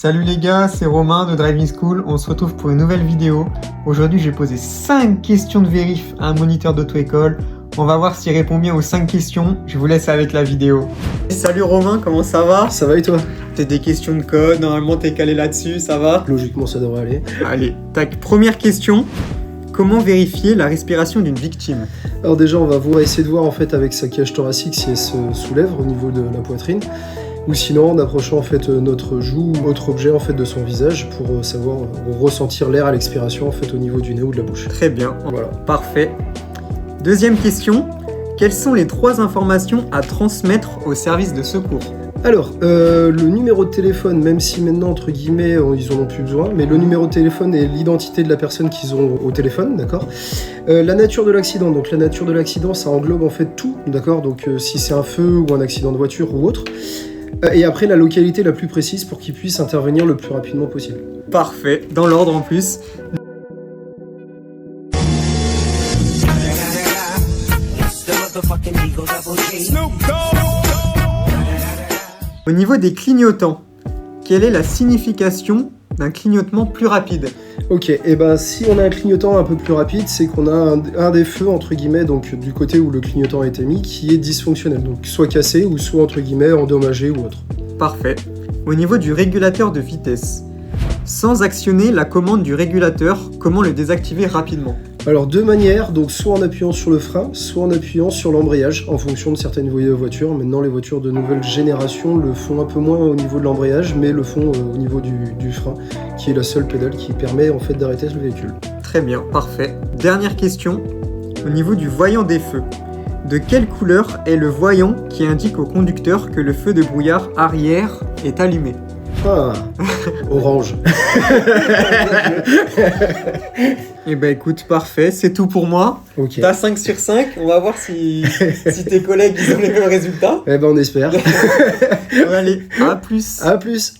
Salut les gars, c'est Romain de Driving School, on se retrouve pour une nouvelle vidéo. Aujourd'hui j'ai posé 5 questions de vérif à un moniteur d'auto-école. On va voir s'il répond bien aux 5 questions, je vous laisse avec la vidéo. Salut Romain, comment ça va? Ça va et toi? T'as des questions de code, normalement t'es calé là-dessus, ça va? Logiquement ça devrait aller. Allez, tac, première question. Comment vérifier la respiration d'une victime? Alors déjà on va essayer de voir en fait avec sa cage thoracique si elle se soulève au niveau de la poitrine. Ou sinon en approchant en fait notre joue ou autre objet en fait de son visage pour savoir ressentir l'air à l'expiration en fait au niveau du nez ou de la bouche. Très bien, Voilà. Parfait. Deuxième question. Quelles sont les 3 informations à transmettre au service de secours? Alors, le numéro de téléphone, même si maintenant, entre guillemets, ils en ont plus besoin, mais le numéro de téléphone et l'identité de la personne qu'ils ont au téléphone, d'accord. La nature de l'accident, donc la nature de l'accident, ça englobe en fait tout, d'accord. Donc, si c'est un feu ou un accident de voiture ou autre. Et après, la localité la plus précise pour qu'ils puissent intervenir le plus rapidement possible. Parfait, dans l'ordre en plus. Au niveau des clignotants, quelle est la signification d'un clignotement plus rapide? Ok, et ben si on a un clignotant un peu plus rapide, c'est qu'on a un des feux, entre guillemets, donc du côté où le clignotant a été mis, qui est dysfonctionnel, donc soit cassé ou soit, entre guillemets, endommagé ou autre. Parfait. Au niveau du régulateur de vitesse, sans actionner la commande du régulateur, comment le désactiver rapidement? Alors deux manières, donc soit en appuyant sur le frein, soit en appuyant sur l'embrayage, en fonction de certaines voitures. Maintenant les voitures de nouvelle génération le font un peu moins au niveau de l'embrayage, mais le font au niveau du frein, qui est la seule pédale qui permet en fait d'arrêter le véhicule. Très bien, parfait. Dernière question, au niveau du voyant des feux. De quelle couleur est le voyant qui indique au conducteur que le feu de brouillard arrière est allumé? Ah, orange. Eh ben écoute, parfait, c'est tout pour moi. Ok. T'as 5 sur 5, on va voir si tes collègues ils ont les mêmes résultats. Eh ben on espère. Allez, à plus. À plus.